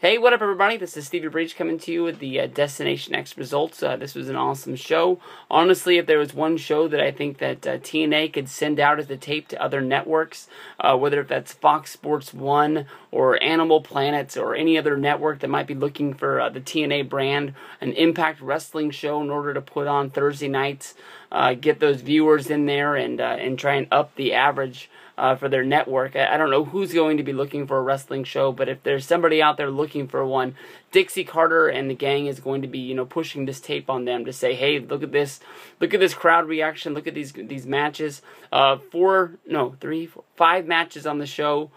Hey, what up everybody? This is Stevie Breach coming to you with the Destination X results. This was an awesome show. Honestly, if there was one show that I think that TNA could send out as a tape to other networks, whether if that's Fox Sports 1 or Animal Planets or any other network that might be looking for the TNA brand, an Impact Wrestling show in order to put on Thursday nights, get those viewers in there and try and up the average for their network. I don't know who's going to be looking for a wrestling show, but if there's somebody out there looking for one, Dixie Carter and the gang is going to be, pushing this tape on them to say, hey, look at this crowd reaction, look at these matches. 5 matches on the show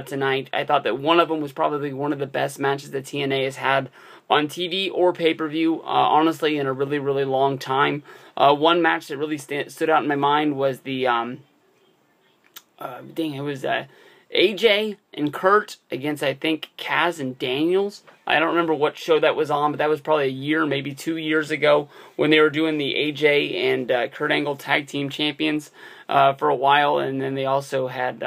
tonight. I thought that one of them was probably one of the best matches that TNA has had on TV or pay-per-view, honestly, in a really, really long time. One match that really stood out in my mind was the it was AJ and Kurt against, I think, Kaz and Daniels. I don't remember what show that was on, but that was probably a year, maybe 2 years ago, when they were doing the AJ and Kurt Angle Tag Team Champions for a while, and then they also had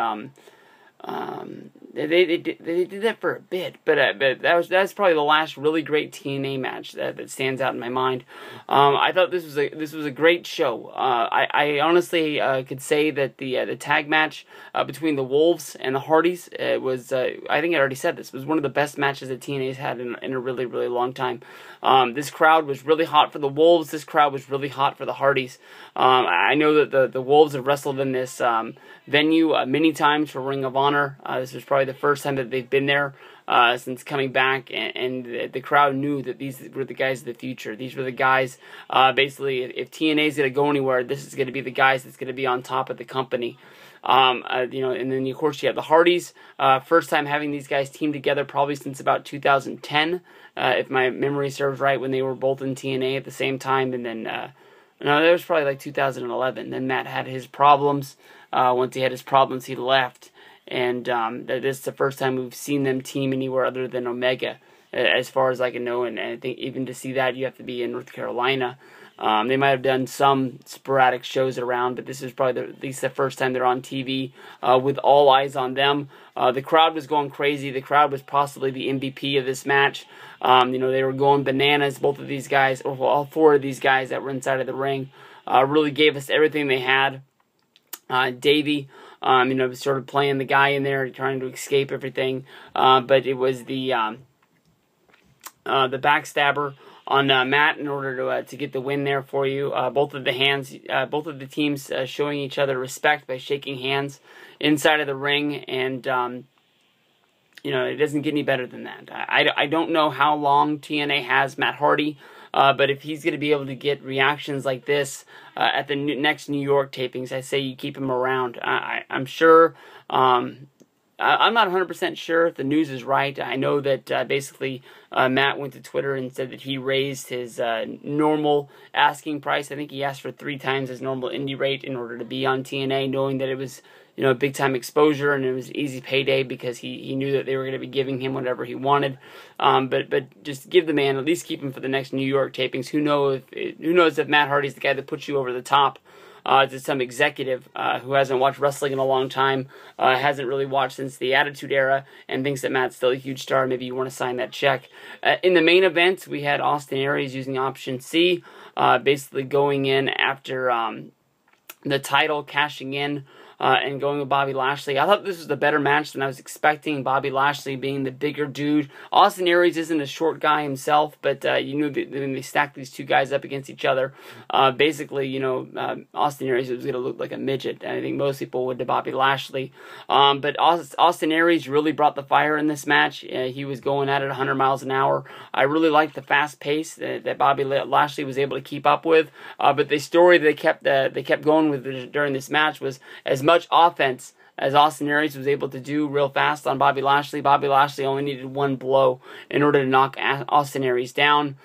they did that for a bit, but that's probably the last really great TNA match that stands out in my mind. I thought this was a great show. I honestly could say that the tag match between the Wolves and the Hardys was I think I already said this was one of the best matches that TNA's had in a really, really long time. This crowd was really hot for the Wolves. This crowd was really hot for the Hardys. I know that the Wolves have wrestled in this venue many times for Ring of Honor. This was probably the first time that they've been there since coming back, and the crowd knew that these were the guys of the future. These were the guys, basically, if TNA is going to go anywhere, this is going to be the guys that's going to be on top of the company. And then of course you have the Hardys. First time having these guys team together probably since about 2010, if my memory serves right, when they were both in TNA at the same time. And then no, that was probably like 2011. Then Matt had his problems. Once he had his problems, he left. And that is the first time we've seen them team anywhere other than Omega, as far as I can know. And I think even to see that, you have to be in North Carolina. They might have done some sporadic shows around, but this is probably at least the first time they're on TV with all eyes on them. The crowd was going crazy. The crowd was possibly the MVP of this match. They were going bananas. Both of these guys, or all four of these guys that were inside of the ring, really gave us everything they had. Davey, was sort of playing the guy in there, trying to escape everything. But it was the backstabber on Matt in order to get the win there for you. Both of the teams showing each other respect by shaking hands inside of the ring, and it doesn't get any better than that. I don't know how long TNA has Matt Hardy, but if he's going to be able to get reactions like this at the next New York tapings, I say you keep him around. I'm sure. I'm not 100% sure if the news is right. I know that basically Matt went to Twitter and said that he raised his normal asking price. I think he asked for 3 times his normal indie rate in order to be on TNA, knowing that it was big time exposure and it was easy payday because he knew that they were going to be giving him whatever he wanted. But just give the man, at least keep him for the next New York tapings. Who knows if Matt Hardy's the guy that puts you over the top. To some executive who hasn't watched wrestling in a long time, hasn't really watched since the Attitude Era, and thinks that Matt's still a huge star. Maybe you want to sign that check. In the main event, we had Austin Aries using option C, basically going in after the title, cashing in, and going with Bobby Lashley. I thought this was a better match than I was expecting, Bobby Lashley being the bigger dude. Austin Aries isn't a short guy himself, but you knew that when they stacked these two guys up against each other, basically, Austin Aries was going to look like a midget. And I think most people would to Bobby Lashley. But Austin Aries really brought the fire in this match. He was going at it 100 miles an hour. I really liked the fast pace that Bobby Lashley was able to keep up with. But the story they kept going with during this match was as much offense as Austin Aries was able to do real fast on Bobby Lashley. Bobby Lashley only needed one blow in order to knock Austin Aries down.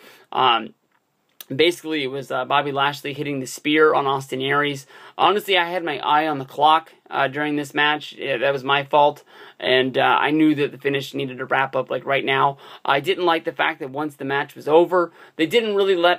Basically, it was Bobby Lashley hitting the spear on Austin Aries. Honestly, I had my eye on the clock during this match. That was my fault. And I knew that the finish needed to wrap up like right now. I didn't like the fact that once the match was over, they didn't really let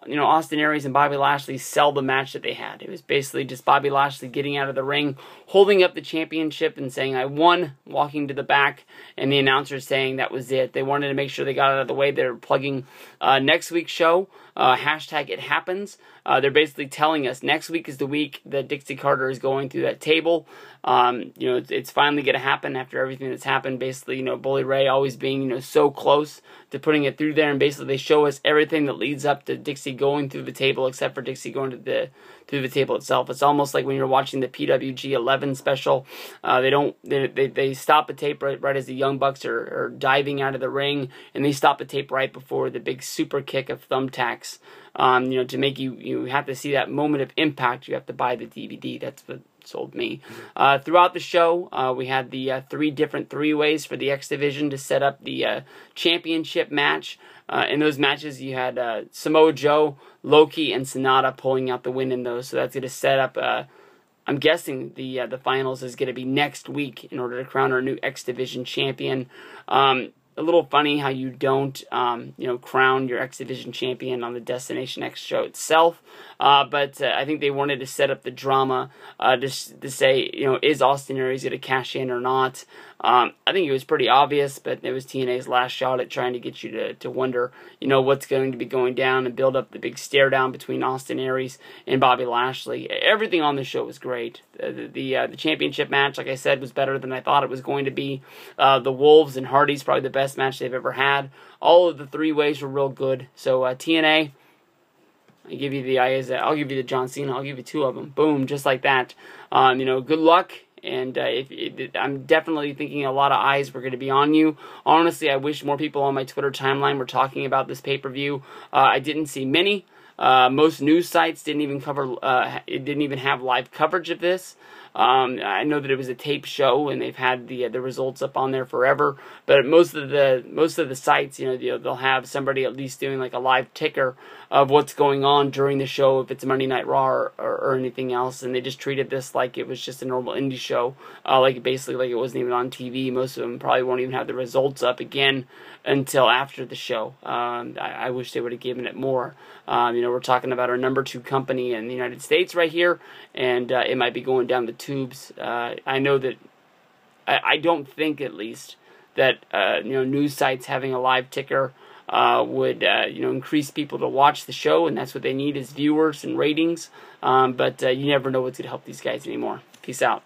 Austin Aries and Bobby Lashley sell the match that they had. It was basically just Bobby Lashley getting out of the ring, holding up the championship and saying, "I won," walking to the back, and the announcer saying that was it. They wanted to make sure they got out of the way. They're plugging next week's show, hashtag It Happens. They're basically telling us next week is the week that Dixie Carter is going through that table. It's finally going to happen after everything that's happened. Basically, Bully Ray always being, so close to putting it through there, and basically they show us everything that leads up to Dixie going through the table, except for Dixie going through the table itself. It's almost like when you're watching the PWG 11 special. They stop the tape right as the Young Bucks are diving out of the ring, and they stop the tape right before the big super kick of Thumbtacks. To make you have to see that moment of impact, you have to buy the DVD. That's what sold me. Throughout the show, we had the 3 different 3-ways for the X Division to set up the championship match. In those matches, you had Samoa Joe, Loki, and Sonata pulling out the win in those. So that's going to set up. I'm guessing the finals is going to be next week in order to crown our new X Division champion. A little funny how you don't, crown your X Division champion on the Destination X show itself. But I think they wanted to set up the drama just to say, is Austin Aries going to cash in or not? I think it was pretty obvious, but it was TNA's last shot at trying to get you to wonder, what's going to be going down and build up the big stare down between Austin Aries and Bobby Lashley. Everything on the show was great. The championship match, like I said, was better than I thought it was going to be. The Wolves and Hardys, probably the best match they've ever had. All of the 3-ways were real good. So TNA, I give you the I'll give you the John Cena. I'll give you 2 of them. Boom, just like that. Good luck. And I'm definitely thinking a lot of eyes were going to be on you. Honestly, I wish more people on my Twitter timeline were talking about this pay-per-view. I didn't see many. Most news sites didn't even have live coverage of this. I know that it was a tape show, and they've had the results up on there forever. But most of the sites, they'll have somebody at least doing like a live ticker of what's going on during the show, if it's Monday Night Raw or anything else. And they just treated this like it was just a normal indie show, basically like it wasn't even on TV. Most of them probably won't even have the results up again until after the show. I wish they would have given it more. We're talking about our number 2 company in the United States right here, and it might be going down the tubes. I know that I don't think, at least, that news sites having a live ticker would increase people to watch the show, and that's what they need is viewers and ratings. But you never know what's going to help these guys anymore. Peace out.